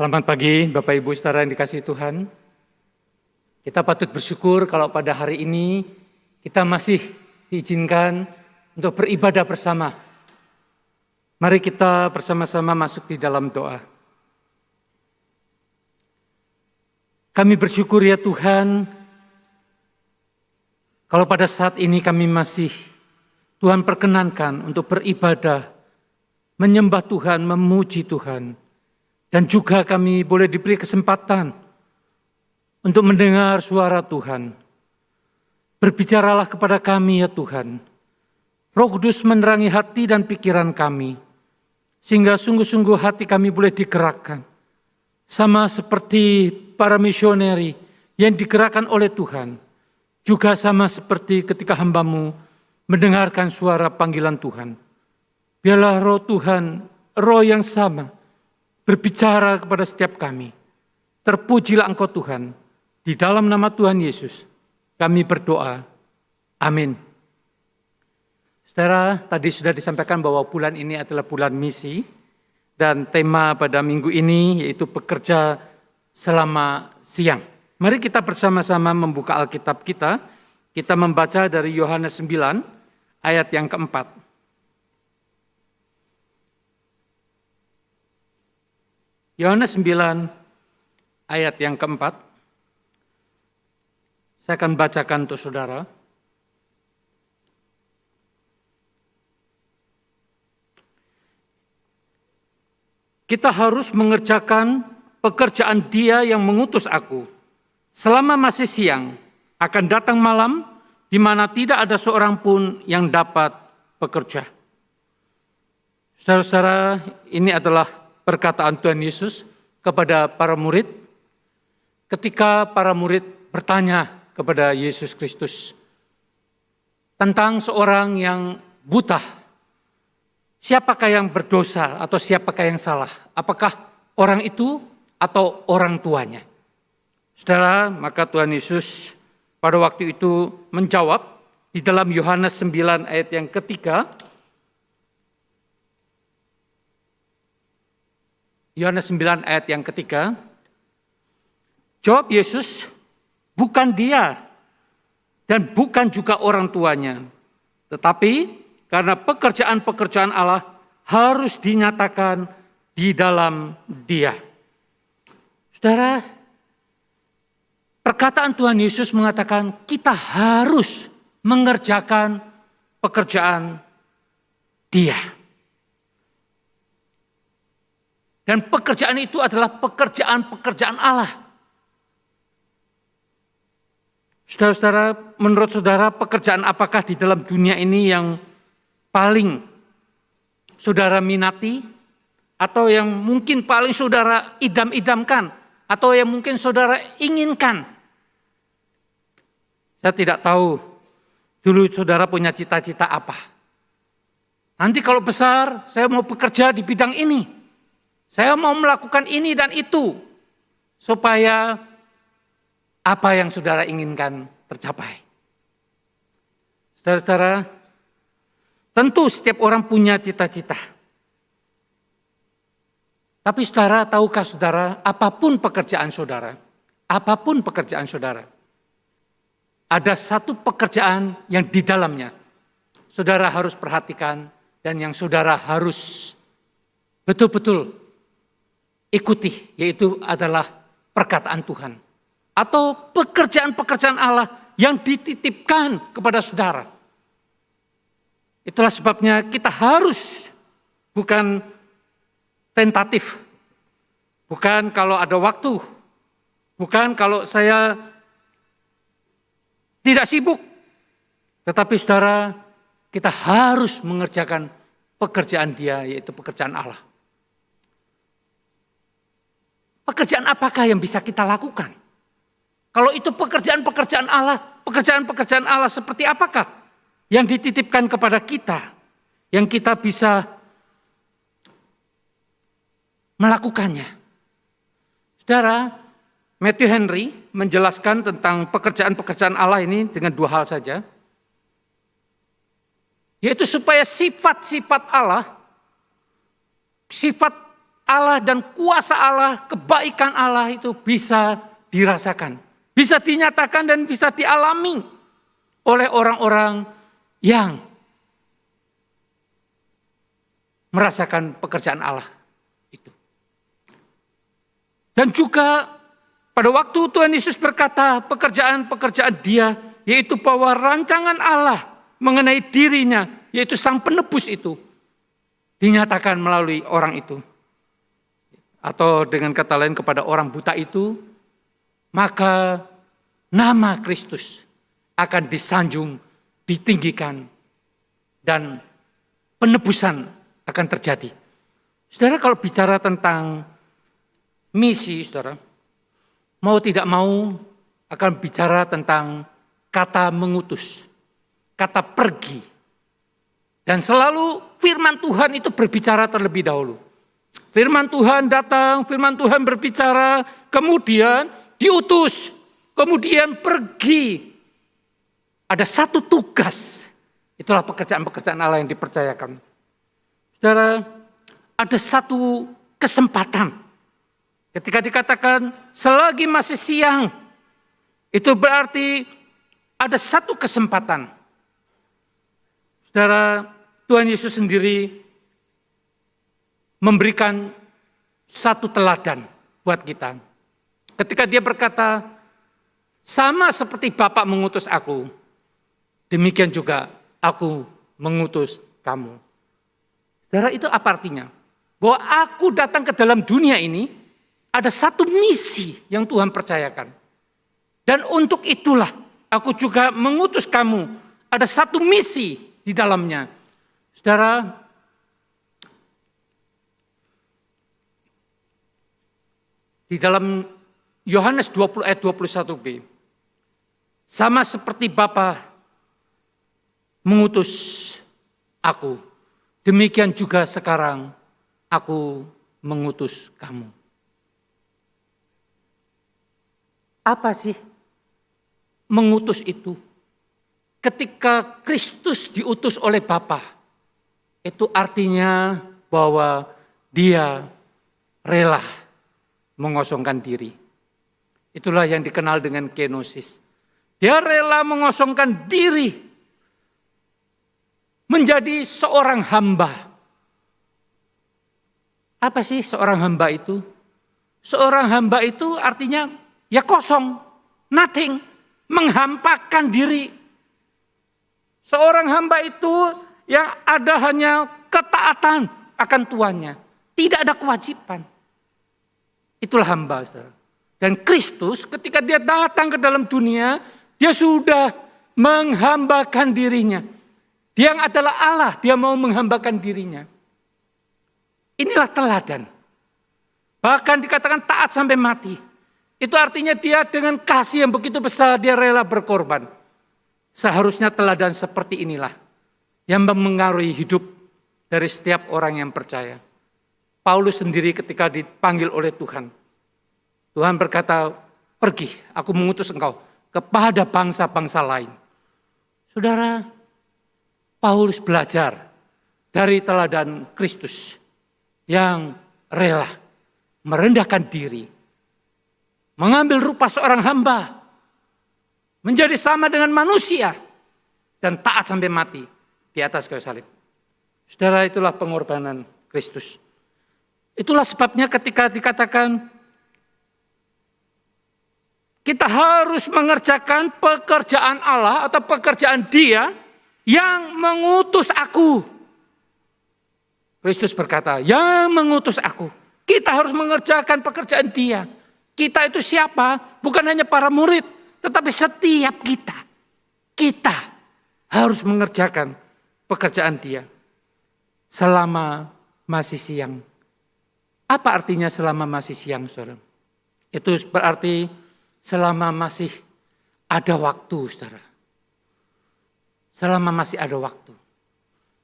Selamat pagi Bapak Ibu Saudara yang dikasihi Tuhan. Kita patut bersyukur kalau pada hari ini kita masih diizinkan untuk beribadah bersama. Mari kita bersama-sama masuk di dalam doa. Kami bersyukur ya Tuhan, kalau pada saat ini kami masih Tuhan perkenankan untuk beribadah, menyembah Tuhan, memuji Tuhan. Dan juga kami boleh diberi kesempatan untuk mendengar suara Tuhan. Berbicaralah kepada kami ya Tuhan. Roh Kudus menerangi hati dan pikiran kami, sehingga sungguh-sungguh hati kami boleh digerakkan. Sama seperti para misioneri yang digerakkan oleh Tuhan. Juga sama seperti ketika hamba-Mu mendengarkan suara panggilan Tuhan. Biarlah roh Tuhan, roh yang sama, berbicara kepada setiap kami. Terpujilah Engkau Tuhan. Di dalam nama Tuhan Yesus kami berdoa. Amin. Saudara, tadi sudah disampaikan bahwa bulan ini adalah bulan misi. Dan tema pada minggu ini yaitu bekerja selama siang. Mari kita bersama-sama membuka Alkitab kita. Kita membaca dari Yohanes 9 ayat yang keempat. Yohanes 9 ayat yang keempat. Saya akan bacakan untuk saudara. Kita harus mengerjakan pekerjaan Dia yang mengutus aku. Selama masih siang, akan datang malam di mana tidak ada seorang pun yang dapat bekerja. Saudara-saudara, ini adalah perkataan Tuhan Yesus kepada para murid ketika para murid bertanya kepada Yesus Kristus tentang seorang yang buta. Siapakah yang berdosa atau siapakah yang salah? Apakah orang itu atau orang tuanya? Saudara, maka Tuhan Yesus pada waktu itu menjawab di dalam Yohanes 9 ayat yang ketiga. Yohanes 9 ayat yang ketiga, jawab Yesus, bukan dia dan bukan juga orang tuanya. Tetapi karena pekerjaan-pekerjaan Allah harus dinyatakan di dalam dia. Saudara, perkataan Tuhan Yesus mengatakan kita harus mengerjakan pekerjaan dia. Dan pekerjaan itu adalah pekerjaan-pekerjaan Allah. Saudara-saudara, menurut saudara pekerjaan apakah di dalam dunia ini yang paling saudara minati? Atau yang mungkin paling saudara idam-idamkan? Atau yang mungkin saudara inginkan? Saya tidak tahu dulu saudara punya cita-cita apa. Nanti kalau besar saya mau bekerja di bidang ini. Saya mau melakukan ini dan itu supaya apa yang saudara inginkan tercapai. Saudara-saudara, tentu setiap orang punya cita-cita. Tapi saudara, tahukah saudara, apapun pekerjaan saudara, ada satu pekerjaan yang di dalamnya saudara harus perhatikan dan yang saudara harus betul-betul ikuti, yaitu adalah perkataan Tuhan. Atau pekerjaan-pekerjaan Allah yang dititipkan kepada saudara. Itulah sebabnya kita harus, bukan tentatif, bukan kalau ada waktu, bukan kalau saya tidak sibuk. Tetapi saudara, kita harus mengerjakan pekerjaan Dia, yaitu pekerjaan Allah. Pekerjaan apakah yang bisa kita lakukan? Kalau itu pekerjaan-pekerjaan Allah seperti apakah yang dititipkan kepada kita, yang kita bisa melakukannya? Saudara, Matthew Henry menjelaskan tentang pekerjaan-pekerjaan Allah ini dengan dua hal saja. Yaitu supaya sifat-sifat Allah, sifat Allah dan kuasa Allah, kebaikan Allah itu bisa dirasakan, bisa dinyatakan dan bisa dialami oleh orang-orang yang merasakan pekerjaan Allah itu. Dan juga pada waktu Tuhan Yesus berkata pekerjaan-pekerjaan Dia, yaitu bahwa rancangan Allah mengenai dirinya, yaitu Sang Penebus itu, dinyatakan melalui orang itu. Atau dengan kata lain kepada orang buta itu, maka nama Kristus akan disanjung, ditinggikan, dan penebusan akan terjadi. Saudara, kalau bicara tentang misi, saudara, mau tidak mau akan bicara tentang kata mengutus, kata pergi. Dan selalu firman Tuhan itu berbicara terlebih dahulu. Firman Tuhan datang, firman Tuhan berbicara, kemudian diutus, kemudian pergi. Ada satu tugas, itulah pekerjaan-pekerjaan Allah yang dipercayakan. Saudara, ada satu kesempatan. Ketika dikatakan selagi masih siang, itu berarti ada satu kesempatan. Saudara, Tuhan Yesus sendiri memberikan satu teladan buat kita. Ketika Dia berkata, sama seperti Bapa mengutus aku, demikian juga aku mengutus kamu. Saudara, itu apa artinya? Bahwa aku datang ke dalam dunia ini, ada satu misi yang Tuhan percayakan. Dan untuk itulah aku juga mengutus kamu. Ada satu misi di dalamnya. Saudara, di dalam Yohanes 20 ayat 21b, sama seperti Bapa mengutus aku, demikian juga sekarang aku mengutus kamu. Apa sih mengutus itu? Ketika Kristus diutus oleh Bapa, itu artinya bahwa Dia rela mengosongkan diri. Itulah yang dikenal dengan kenosis. Dia rela mengosongkan diri menjadi seorang hamba. Apa sih seorang hamba itu? Seorang hamba itu artinya ya kosong, nothing, menghampakan diri. Seorang hamba itu yang ada hanya ketaatan akan tuannya, tidak ada kewajiban. Itulah hamba, saudara. Dan Kristus ketika Dia datang ke dalam dunia, Dia sudah menghambakan dirinya. Dia yang adalah Allah, Dia mau menghambakan dirinya. Inilah teladan. Bahkan dikatakan taat sampai mati. Itu artinya Dia dengan kasih yang begitu besar, Dia rela berkorban. Seharusnya teladan seperti inilah yang memengaruhi hidup dari setiap orang yang percaya. Paulus sendiri ketika dipanggil oleh Tuhan, Tuhan berkata, pergi, aku mengutus engkau kepada bangsa-bangsa lain. Saudara, Paulus belajar dari teladan Kristus yang rela merendahkan diri, mengambil rupa seorang hamba, menjadi sama dengan manusia, dan taat sampai mati di atas kayu salib. Saudara, itulah pengorbanan Kristus. Itulah sebabnya ketika dikatakan kita harus mengerjakan pekerjaan Allah atau pekerjaan Dia yang mengutus aku. Kristus berkata, yang mengutus aku. Kita harus mengerjakan pekerjaan Dia. Kita itu siapa? Bukan hanya para murid, tetapi setiap kita. Kita harus mengerjakan pekerjaan Dia selama masih siang. Apa artinya selama masih siang, saudara? Itu berarti selama masih ada waktu, saudara. Selama masih ada waktu.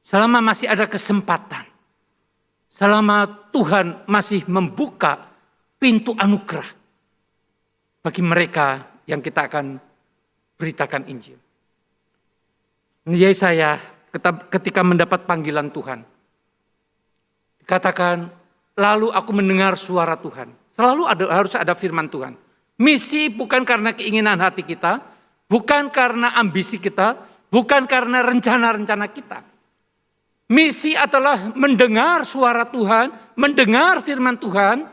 Selama masih ada kesempatan. Selama Tuhan masih membuka pintu anugerah bagi mereka yang kita akan beritakan Injil. Yesaya ketika mendapat panggilan Tuhan, dikatakan lalu aku mendengar suara Tuhan. Selalu harus ada firman Tuhan. Misi bukan karena keinginan hati kita, bukan karena ambisi kita, bukan karena rencana-rencana kita. Misi adalah mendengar suara Tuhan, mendengar firman Tuhan.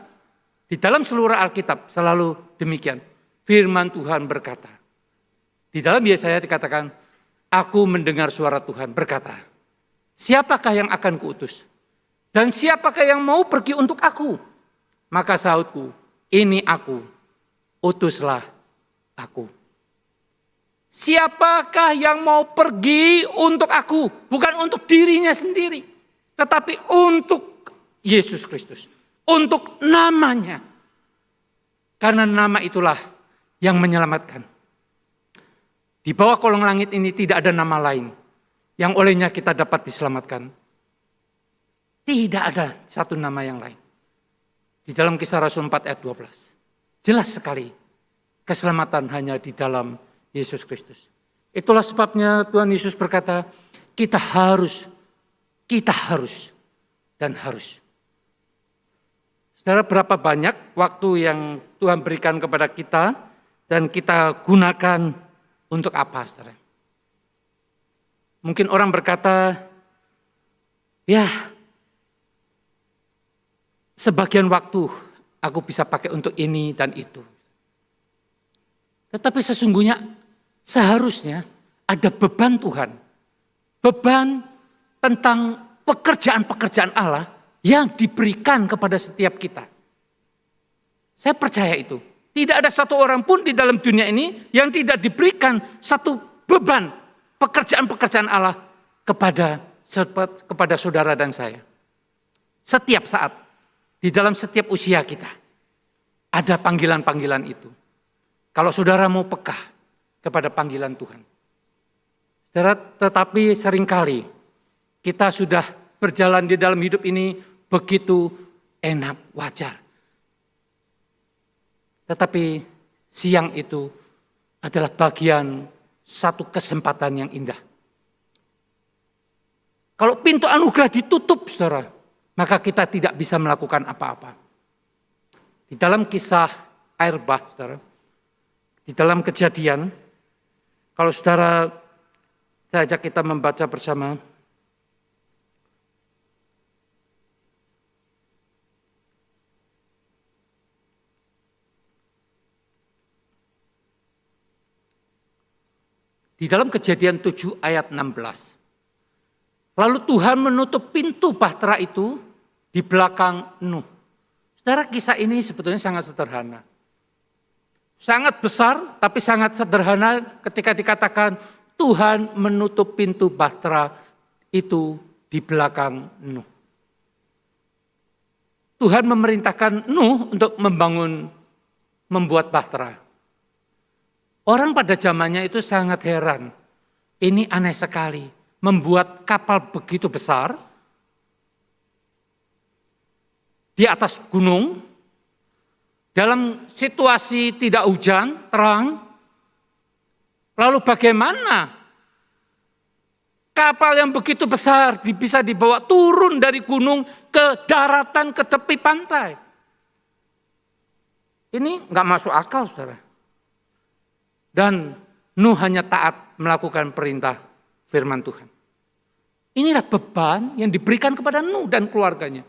Di dalam seluruh Alkitab selalu demikian. Firman Tuhan berkata. Di dalam Yesaya dikatakan, aku mendengar suara Tuhan berkata, siapakah yang akan kuutus? Dan siapakah yang mau pergi untuk aku? Maka sahutku, ini aku, utuslah aku. Siapakah yang mau pergi untuk aku? Bukan untuk dirinya sendiri, tetapi untuk Yesus Kristus. Untuk namanya. Karena nama itulah yang menyelamatkan. Di bawah kolong langit ini tidak ada nama lain yang olehnya kita dapat diselamatkan. Tidak ada satu nama yang lain. Di dalam Kisah Rasul 4 ayat 12. Jelas sekali keselamatan hanya di dalam Yesus Kristus. Itulah sebabnya Tuhan Yesus berkata, kita harus, dan harus. Saudara, berapa banyak waktu yang Tuhan berikan kepada kita dan kita gunakan untuk apa, saudara? Mungkin orang berkata, ya, sebagian waktu aku bisa pakai untuk ini dan itu. Tetapi sesungguhnya seharusnya ada beban Tuhan. Beban tentang pekerjaan-pekerjaan Allah yang diberikan kepada setiap kita. Saya percaya itu. Tidak ada satu orang pun di dalam dunia ini yang tidak diberikan satu beban pekerjaan-pekerjaan Allah kepada saudara dan saya. Setiap saat, di dalam setiap usia kita, ada panggilan-panggilan itu. Kalau saudara mau peka kepada panggilan Tuhan. Tetapi seringkali kita sudah berjalan di dalam hidup ini begitu enak, wajar. Tetapi siang itu adalah bagian satu kesempatan yang indah. Kalau pintu anugerah ditutup, saudara, maka kita tidak bisa melakukan apa-apa. Di dalam kisah air bah, saudara, di dalam Kejadian, kalau saudara, saya ajak kita membaca bersama. Di dalam Kejadian 7 ayat 16. Lalu Tuhan menutup pintu bahtera itu di belakang Nuh. Saudara, kisah ini sebetulnya sangat sederhana. Sangat besar tapi sangat sederhana ketika dikatakan Tuhan menutup pintu bahtera itu di belakang Nuh. Tuhan memerintahkan Nuh untuk membuat bahtera. Orang pada zamannya itu sangat heran. Ini aneh sekali. Membuat kapal begitu besar di atas gunung, dalam situasi tidak hujan, terang. Lalu bagaimana kapal yang begitu besar bisa dibawa turun dari gunung ke daratan, ke tepi pantai? Ini enggak masuk akal, saudara. Dan Nuh hanya taat melakukan perintah firman Tuhan. Inilah beban yang diberikan kepada Nuh dan keluarganya.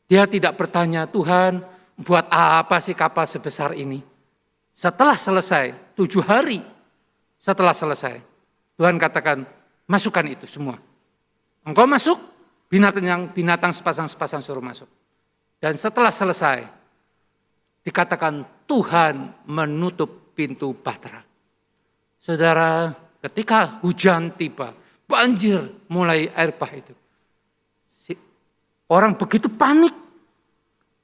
Dia tidak bertanya, Tuhan buat apa sih kapal sebesar ini? Setelah selesai, 7 hari setelah selesai, Tuhan katakan, masukkan itu semua. Engkau masuk, binatang sepasang-sepasang suruh masuk. Dan setelah selesai, dikatakan Tuhan menutup pintu bahtera. Saudara, ketika hujan tiba, banjir mulai air bah itu. Orang begitu panik,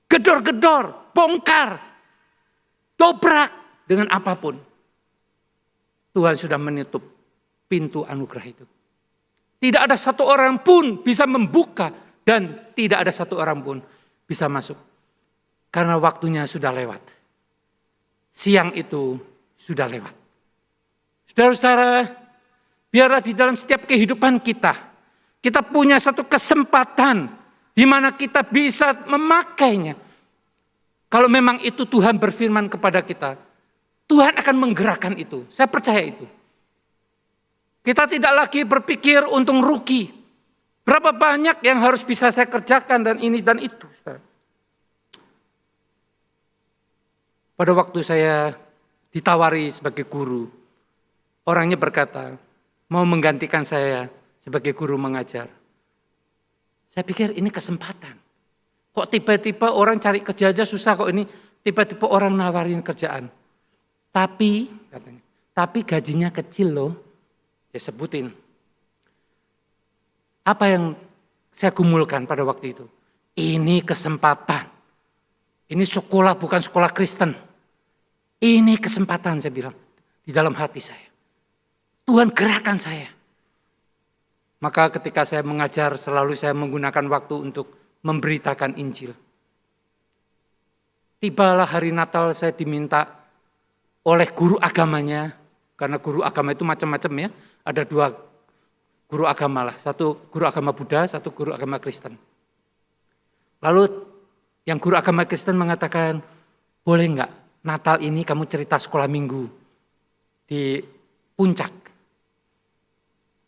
gedor-gedor, bongkar, dobrak dengan apapun. Tuhan sudah menutup pintu anugerah itu. Tidak ada satu orang pun bisa membuka dan tidak ada satu orang pun bisa masuk. Karena waktunya sudah lewat. Siang itu sudah lewat. Saudara-saudara, biarlah di dalam setiap kehidupan kita punya satu kesempatan di mana kita bisa memakainya. Kalau memang itu Tuhan berfirman kepada kita, Tuhan akan menggerakkan itu. Saya percaya itu. Kita tidak lagi berpikir untung rugi. Berapa banyak yang harus bisa saya kerjakan dan ini dan itu. Pada waktu saya ditawari sebagai guru, orangnya berkata, mau menggantikan saya sebagai guru mengajar. Saya pikir ini kesempatan. Kok tiba-tiba orang cari kerja aja susah, kok ini tiba-tiba orang nawarin kerjaan. Tapi, katanya, tapi gajinya kecil loh. Ya sebutin. Apa yang saya gumulkan pada waktu itu? Ini kesempatan. Ini sekolah bukan sekolah Kristen. Ini kesempatan, saya bilang di dalam hati saya. Tuhan gerakan saya. Maka ketika saya mengajar selalu saya menggunakan waktu untuk memberitakan Injil. Tibalah hari Natal saya diminta oleh guru agamanya, karena guru agama itu macam-macam ya. Ada 2 guru agama lah, satu guru agama Buddha, satu guru agama Kristen. Lalu yang guru agama Kristen mengatakan, boleh enggak Natal ini kamu cerita sekolah minggu di Puncak.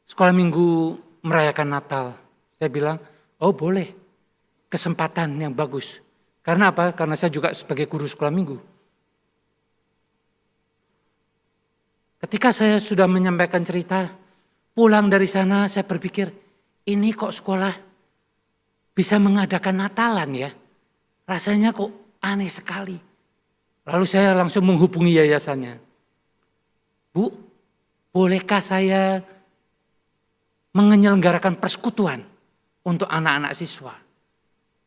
Sekolah minggu merayakan Natal. Saya bilang, oh boleh, kesempatan yang bagus. Karena apa? Karena saya juga sebagai guru sekolah minggu. Ketika saya sudah menyampaikan cerita, pulang dari sana saya berpikir, ini kok sekolah bisa mengadakan Natalan ya? Rasanya kok aneh sekali. Lalu saya langsung menghubungi yayasannya. Bu, bolehkah saya menyelenggarakan persekutuan untuk anak-anak siswa?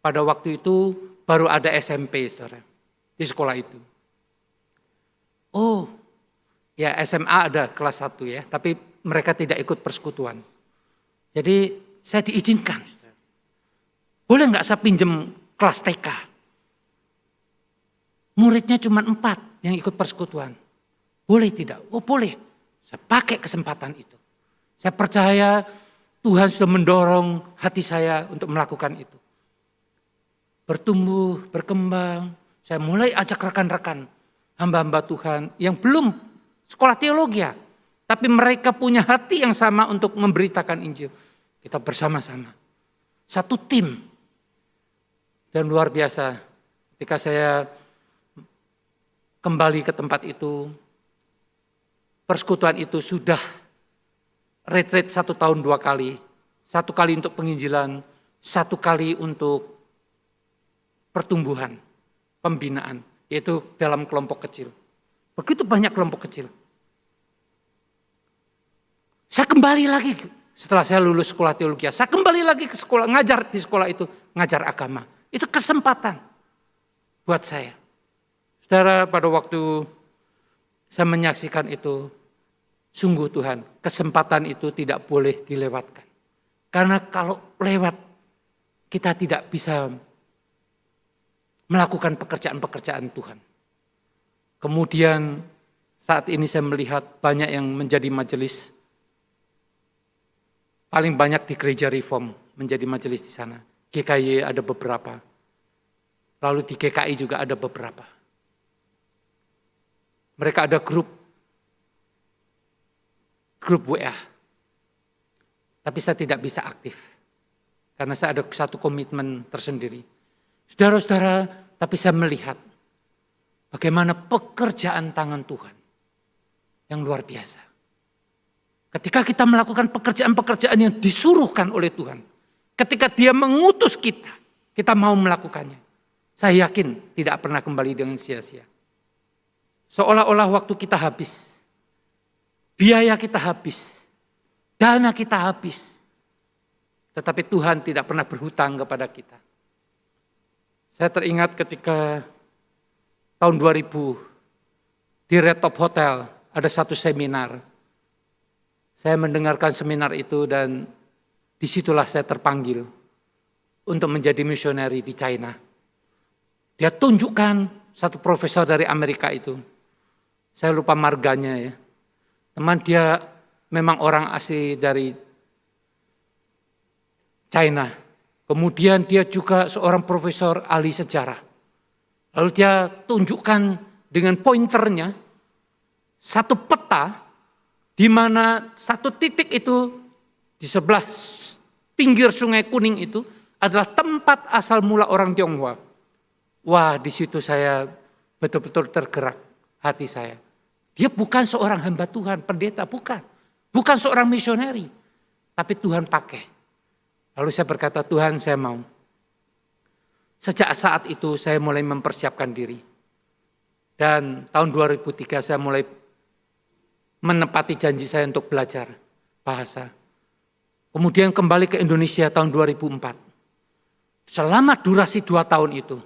Pada waktu itu baru ada SMP, saudara, di sekolah itu. Oh, ya SMA ada kelas 1 ya, tapi mereka tidak ikut persekutuan. Jadi saya diizinkan. Saudara. Boleh nggak saya pinjem kelas TK? Muridnya cuma 4 yang ikut persekutuan. Boleh tidak? Oh boleh. Saya pakai kesempatan itu. Saya percaya Tuhan sudah mendorong hati saya untuk melakukan itu. Bertumbuh, berkembang. Saya mulai ajak rekan-rekan hamba-hamba Tuhan yang belum sekolah teologi ya. Tapi mereka punya hati yang sama untuk memberitakan Injil. Kita bersama-sama. Satu tim. Dan luar biasa ketika saya kembali ke tempat itu, persekutuan itu sudah retreat 1 tahun 2 kali. 1 kali untuk penginjilan, 1 kali untuk pertumbuhan, pembinaan, yaitu dalam kelompok kecil. Begitu banyak kelompok kecil. Saya kembali lagi setelah saya lulus sekolah teologi, saya kembali lagi ke sekolah, ngajar di sekolah itu, ngajar agama. Itu kesempatan buat saya. Saudara, pada waktu saya menyaksikan itu, sungguh Tuhan, kesempatan itu tidak boleh dilewatkan. Karena kalau lewat, kita tidak bisa melakukan pekerjaan-pekerjaan Tuhan. Kemudian saat ini saya melihat banyak yang menjadi majelis, paling banyak di gereja Reform menjadi majelis di sana. GKY ada beberapa, lalu di GKI juga ada beberapa. Mereka ada grup WA. Tapi saya tidak bisa aktif. Karena saya ada satu komitmen tersendiri. Saudara-saudara, tapi saya melihat bagaimana pekerjaan tangan Tuhan yang luar biasa. Ketika kita melakukan pekerjaan-pekerjaan yang disuruhkan oleh Tuhan. Ketika Dia mengutus kita, kita mau melakukannya. Saya yakin tidak pernah kembali dengan sia-sia. Seolah-olah waktu kita habis, biaya kita habis, dana kita habis. Tetapi Tuhan tidak pernah berhutang kepada kita. Saya teringat ketika tahun 2000 di Red Top Hotel ada satu seminar. Saya mendengarkan seminar itu dan disitulah saya terpanggil untuk menjadi misioneri di China. Dia tunjukkan satu profesor dari Amerika itu. Saya lupa marganya ya. Teman dia memang orang asli dari China. Kemudian dia juga seorang profesor ahli sejarah. Lalu dia tunjukkan dengan pointernya satu peta di mana satu titik itu di sebelah pinggir Sungai Kuning itu adalah tempat asal mula orang Tionghoa. Wah, di situ saya betul-betul tergerak hati saya. Dia bukan seorang hamba Tuhan, pendeta, bukan. Bukan seorang misioneri, tapi Tuhan pakai. Lalu saya berkata, Tuhan saya mau. Sejak saat itu saya mulai mempersiapkan diri. Dan tahun 2003 saya mulai menepati janji saya untuk belajar bahasa. Kemudian kembali ke Indonesia tahun 2004. Selama durasi 2 tahun itu,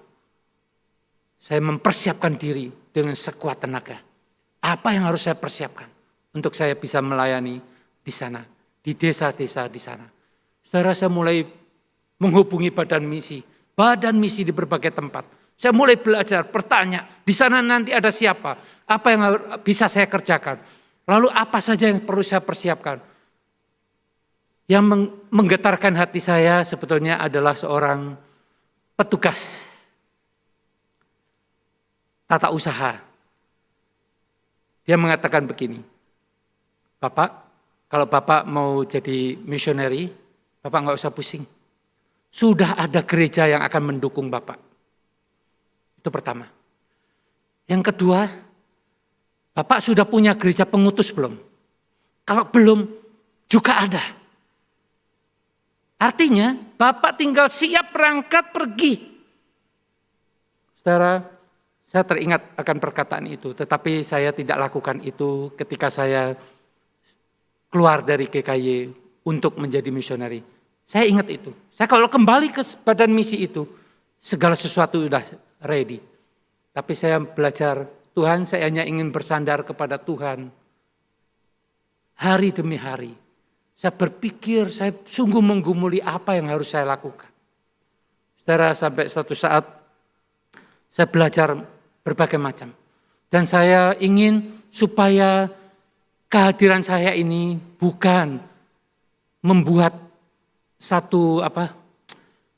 saya mempersiapkan diri dengan sekuat tenaga. Apa yang harus saya persiapkan untuk saya bisa melayani di sana, di desa-desa di sana. Saudara, saya mulai menghubungi badan misi di berbagai tempat. Saya mulai belajar, bertanya, di sana nanti ada siapa, apa yang bisa saya kerjakan, lalu apa saja yang perlu saya persiapkan. Yang menggetarkan hati saya sebetulnya adalah seorang petugas tata usaha. Dia mengatakan begini, Bapak, kalau Bapak mau jadi misioneri, Bapak nggak usah pusing. Sudah ada gereja yang akan mendukung Bapak. Itu pertama. Yang kedua, Bapak sudah punya gereja pengutus belum? Kalau belum, juga ada. Artinya, Bapak tinggal siap berangkat pergi. Saudara, saya teringat akan perkataan itu, tetapi saya tidak lakukan itu ketika saya keluar dari GKY untuk menjadi misioneri. Saya ingat itu. Saya kalau kembali ke badan misi itu, segala sesuatu sudah ready. Tapi saya belajar, Tuhan, saya hanya ingin bersandar kepada Tuhan. Hari demi hari. Saya berpikir, saya sungguh menggumuli apa yang harus saya lakukan. Saudara, sampai suatu saat saya belajar berbagai macam. Dan saya ingin supaya kehadiran saya ini bukan membuat satu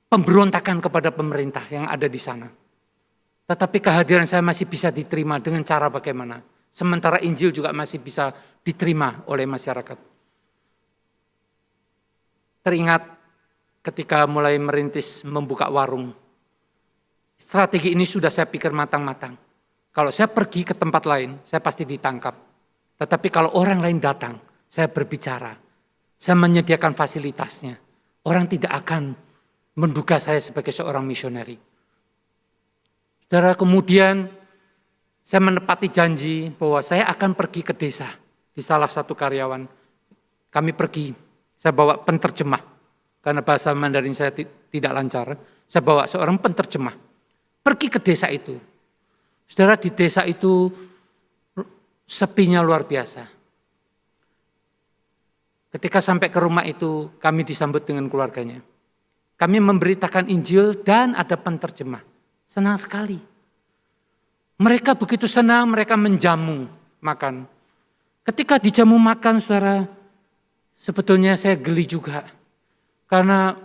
pemberontakan kepada pemerintah yang ada di sana. Tetapi kehadiran saya masih bisa diterima dengan cara bagaimana. Sementara Injil juga masih bisa diterima oleh masyarakat. Teringat ketika mulai merintis membuka warung. Strategi ini sudah saya pikir matang-matang. Kalau saya pergi ke tempat lain, saya pasti ditangkap. Tetapi kalau orang lain datang, saya berbicara. Saya menyediakan fasilitasnya. Orang tidak akan menduga saya sebagai seorang misioneri. Saudara, kemudian saya menepati janji bahwa saya akan pergi ke desa. Di salah satu karyawan, kami pergi. Saya bawa penterjemah, karena bahasa Mandarin saya tidak lancar. Saya bawa seorang penterjemah, pergi ke desa itu. Saudara, di desa itu sepinya luar biasa. Ketika sampai ke rumah itu, kami disambut dengan keluarganya. Kami memberitakan Injil dan ada penterjemah. Senang sekali. Mereka begitu senang, mereka menjamu makan. Ketika dijamu makan, saudara, sebetulnya saya geli juga. Karena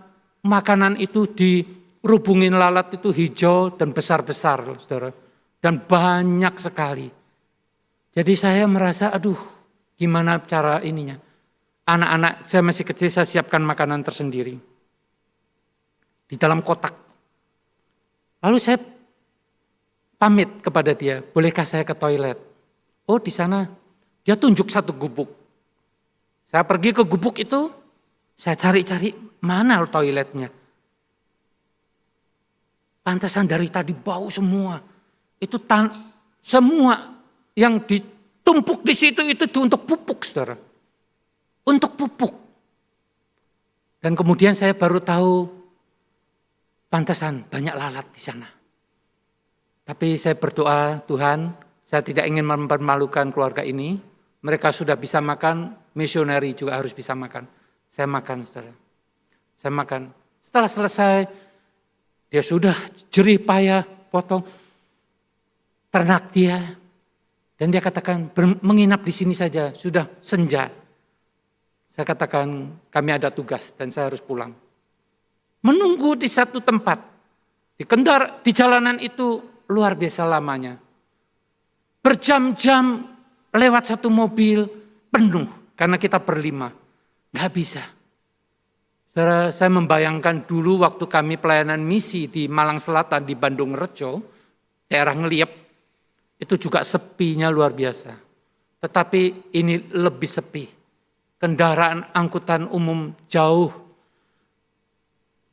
makanan itu dirubungin lalat itu hijau dan besar-besar, saudara. Dan banyak sekali. Jadi saya merasa, aduh, gimana cara ininya. Anak-anak, saya masih kecil, saya siapkan makanan tersendiri. Di dalam kotak. Lalu saya pamit kepada dia, bolehkah saya ke toilet? Oh, di sana. Dia tunjuk satu gubuk. Saya pergi ke gubuk itu, saya cari-cari mana toiletnya. Pantesan dari tadi bau semua. Itu semua yang ditumpuk di situ itu untuk pupuk, saudara. Untuk pupuk. Dan kemudian saya baru tahu, pantesan banyak lalat di sana. Tapi saya berdoa, Tuhan, saya tidak ingin mempermalukan keluarga ini. Mereka sudah bisa makan, misioneri juga harus bisa makan. Saya makan, saudara. Saya makan. Setelah selesai, dia sudah jerih payah, potong ternak dia. Dan dia katakan, menginap di sini saja, sudah senja. Saya katakan, kami ada tugas dan saya harus pulang. menunggu di satu tempat. Di jalanan itu luar biasa lamanya. Berjam-jam lewat satu mobil penuh karena kita berlima. Gak bisa. Saudara, saya membayangkan dulu waktu kami pelayanan misi di Malang Selatan, di Bandung Rejo, daerah Ngeliep, itu juga sepinya luar biasa. Tetapi ini lebih sepi. Kendaraan angkutan umum jauh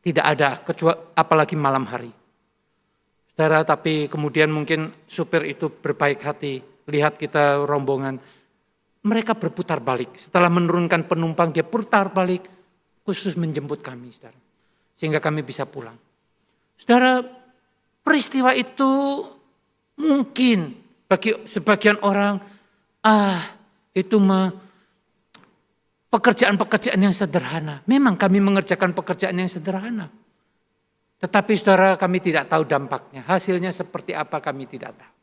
tidak ada, kecuali apalagi malam hari. Saudara, tapi kemudian mungkin supir itu berbaik hati, lihat kita rombongan, mereka berputar balik. Setelah menurunkan penumpang, dia putar balik, khusus menjemput kami, saudara. Sehingga kami bisa pulang. Saudara, peristiwa itu mungkin bagi sebagian orang, itu pekerjaan-pekerjaan yang sederhana. Memang kami mengerjakan pekerjaan yang sederhana. Tetapi saudara, kami tidak tahu dampaknya. Hasilnya seperti apa kami tidak tahu.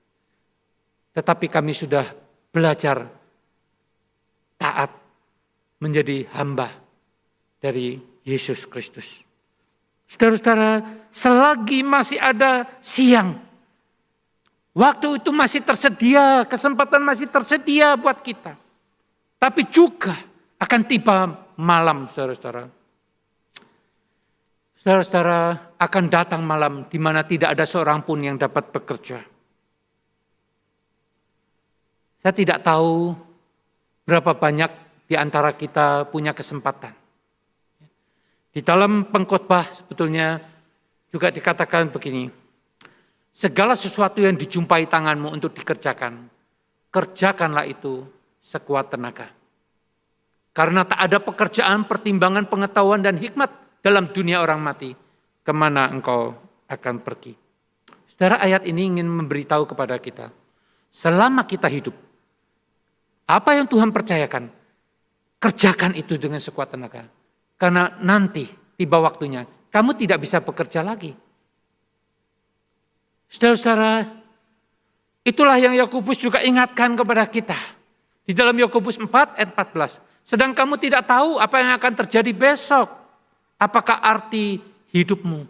Tetapi kami sudah belajar taat menjadi hamba dari Yesus Kristus. Saudara-saudara, selagi masih ada siang, waktu itu masih tersedia, kesempatan masih tersedia buat kita. Tapi juga akan tiba malam, saudara-saudara. Saudara-saudara, akan datang malam di mana tidak ada seorang pun yang dapat bekerja. Saya tidak tahu berapa banyak di antara kita punya kesempatan. Di dalam pengkhotbah sebetulnya juga dikatakan begini, segala sesuatu yang dijumpai tanganmu untuk dikerjakan, kerjakanlah itu sekuat tenaga. Karena tak ada pekerjaan, pertimbangan, pengetahuan, dan hikmat dalam dunia orang mati. Kemana engkau akan pergi? Saudara, ayat ini ingin memberitahu kepada kita. Selama kita hidup, apa yang Tuhan percayakan, kerjakan itu dengan sekuat tenaga. Karena nanti tiba waktunya, kamu tidak bisa bekerja lagi. Saudara-saudara, itulah yang Yakobus juga ingatkan kepada kita. Di dalam Yakobus 4 ayat 14. Sedang kamu tidak tahu apa yang akan terjadi besok. Apakah arti hidupmu?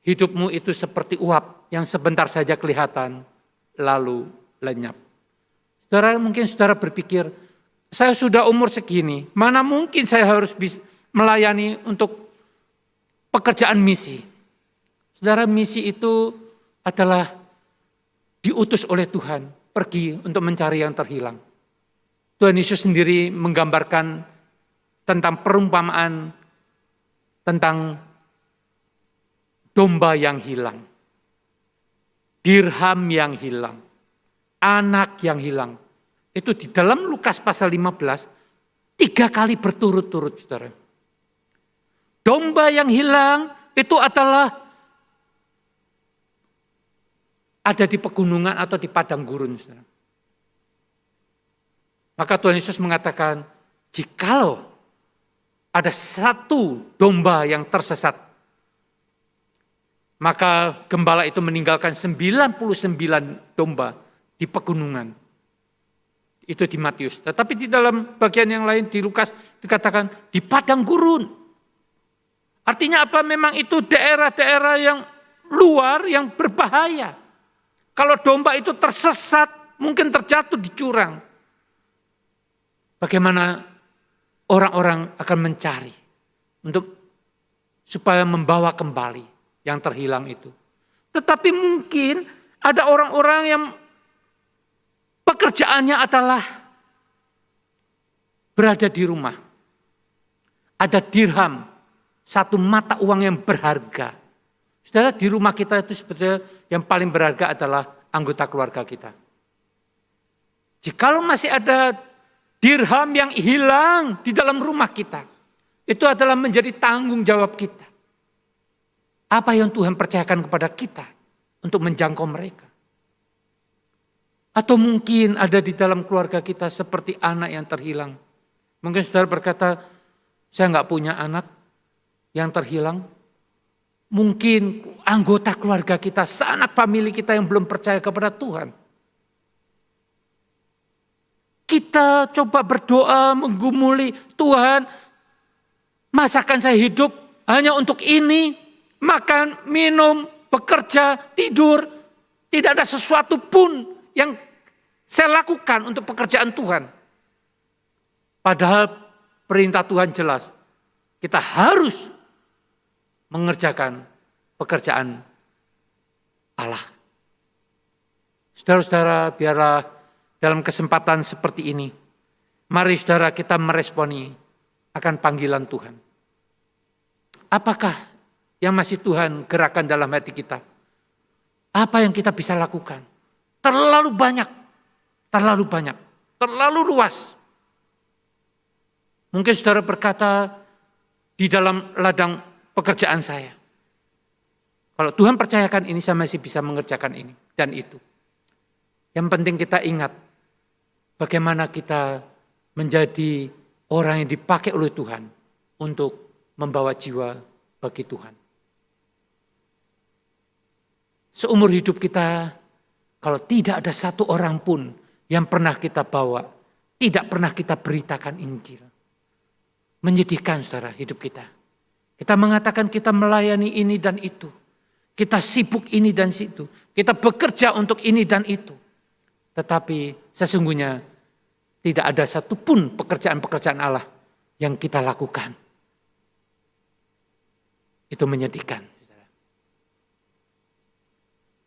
Hidupmu itu seperti uap yang sebentar saja kelihatan, lalu lenyap. Saudara, mungkin saudara berpikir, saya sudah umur segini, mana mungkin saya harus melayani untuk pekerjaan misi. Saudara, misi itu adalah diutus oleh Tuhan, pergi untuk mencari yang terhilang. Tuhan Yesus sendiri menggambarkan tentang perumpamaan, tentang domba yang hilang, dirham yang hilang, anak yang hilang. Itu di dalam Lukas pasal 15, 3 kali berturut-turut, saudara. Domba yang hilang itu adalah ada di pegunungan atau di padang gurun, saudara. Maka Tuhan Yesus mengatakan, jikalau ada satu domba yang tersesat, maka gembala itu meninggalkan 99 domba di pegunungan. Itu di Matius. Tetapi di dalam bagian yang lain di Lukas dikatakan di padang gurun. Artinya apa? Memang itu daerah-daerah yang luar yang berbahaya. Kalau domba itu tersesat, mungkin terjatuh di jurang. Bagaimana orang-orang akan mencari supaya membawa kembali yang terhilang itu. Tetapi mungkin ada orang-orang yang pekerjaannya adalah berada di rumah. Ada dirham, satu mata uang yang berharga. Saudara, di rumah kita itu sebetulnya yang paling berharga adalah anggota keluarga kita. Jikalau masih ada dirham yang hilang di dalam rumah kita, itu adalah menjadi tanggung jawab kita. Apa yang Tuhan percayakan kepada kita untuk menjangkau mereka. Atau mungkin ada di dalam keluarga kita seperti anak yang terhilang. Mungkin saudara berkata, saya nggak punya anak yang terhilang. Mungkin anggota keluarga kita, sanak famili kita yang belum percaya kepada Tuhan. Kita coba berdoa, menggumuli, Tuhan, masakan saya hidup hanya untuk ini, makan, minum, bekerja, tidur. Tidak ada sesuatu pun yang saya lakukan untuk pekerjaan Tuhan. Padahal perintah Tuhan jelas. Kita harus mengerjakan pekerjaan Allah. Saudara-saudara, biarlah dalam kesempatan seperti ini, mari saudara kita meresponi akan panggilan Tuhan. Apakah yang masih Tuhan gerakan dalam hati kita? Apa yang kita bisa lakukan? Terlalu banyak, terlalu luas. Mungkin saudara berkata di dalam ladang pekerjaan saya, kalau Tuhan percayakan ini, saya masih bisa mengerjakan ini dan itu. Yang penting kita ingat bagaimana kita menjadi orang yang dipakai oleh Tuhan untuk membawa jiwa bagi Tuhan. Seumur hidup kita, kalau tidak ada satu orang pun yang pernah kita bawa, tidak pernah kita beritakan Injil. Menyedihkan saudara hidup kita. Kita mengatakan kita melayani ini dan itu. Kita sibuk ini dan situ. Kita bekerja untuk ini dan itu. Tetapi sesungguhnya tidak ada satupun pekerjaan-pekerjaan Allah yang kita lakukan. Itu menyedihkan.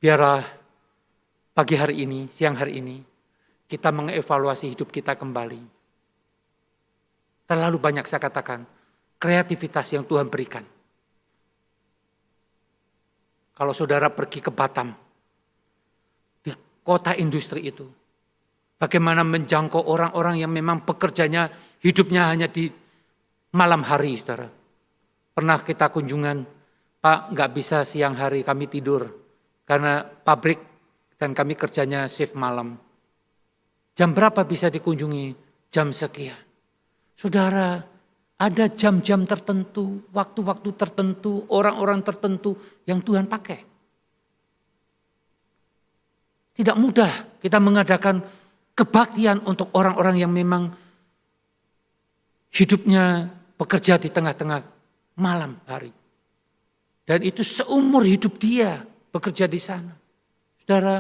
Biarlah pagi hari ini, siang hari ini, kita mengevaluasi hidup kita kembali. Terlalu banyak saya katakan, kreativitas yang Tuhan berikan. Kalau saudara pergi ke Batam, di kota industri itu, bagaimana menjangkau orang-orang yang memang pekerjanya, hidupnya hanya di malam hari, saudara. Pernah kita kunjungan, Pak, nggak bisa siang hari kami tidur, karena pabrik dan kami kerjanya shift malam. Jam berapa bisa dikunjungi? Jam sekian. Saudara, ada jam-jam tertentu, waktu-waktu tertentu, orang-orang tertentu yang Tuhan pakai. Tidak mudah kita mengadakan kebaktian untuk orang-orang yang memang hidupnya bekerja di tengah-tengah malam hari. Dan itu seumur hidup dia bekerja di sana. Saudara,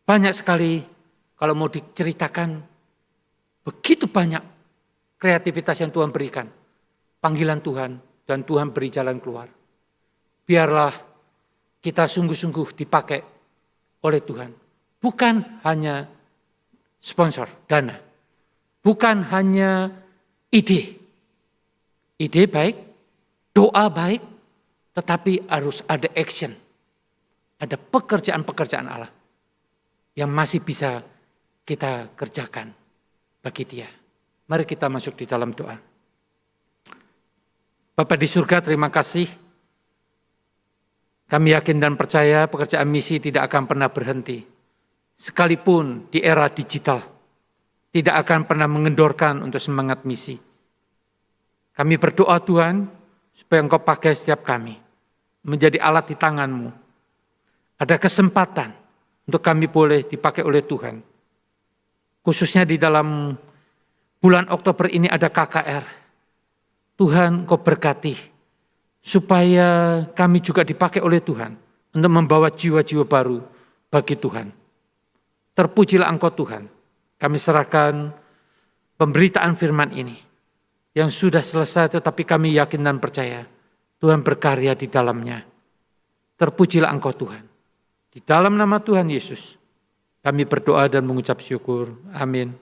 banyak sekali kalau mau diceritakan, begitu banyak kreativitas yang Tuhan berikan. Panggilan Tuhan dan Tuhan beri jalan keluar. Biarlah kita sungguh-sungguh dipakai oleh Tuhan. Bukan hanya sponsor, dana. Bukan hanya ide. Ide baik, doa baik, tetapi harus ada action. Ada pekerjaan-pekerjaan Allah yang masih bisa kita kerjakan bagi dia. Mari kita masuk di dalam doa. Bapa di surga, terima kasih. Kami yakin dan percaya pekerjaan misi tidak akan pernah berhenti. Sekalipun di era digital, tidak akan pernah mengendorkan untuk semangat misi. Kami berdoa Tuhan, supaya Engkau pakai setiap kami, menjadi alat di tangan-Mu. Ada kesempatan untuk kami boleh dipakai oleh Tuhan. Khususnya di dalam bulan Oktober ini ada KKR. Tuhan Engkau berkati, supaya kami juga dipakai oleh Tuhan untuk membawa jiwa-jiwa baru bagi Tuhan. Terpujilah Engkau Tuhan. Kami serahkan pemberitaan firman ini yang sudah selesai, tetapi kami yakin dan percaya Tuhan berkarya di dalamnya. Terpujilah Engkau Tuhan. Di dalam nama Tuhan Yesus kami berdoa dan mengucap syukur. Amin.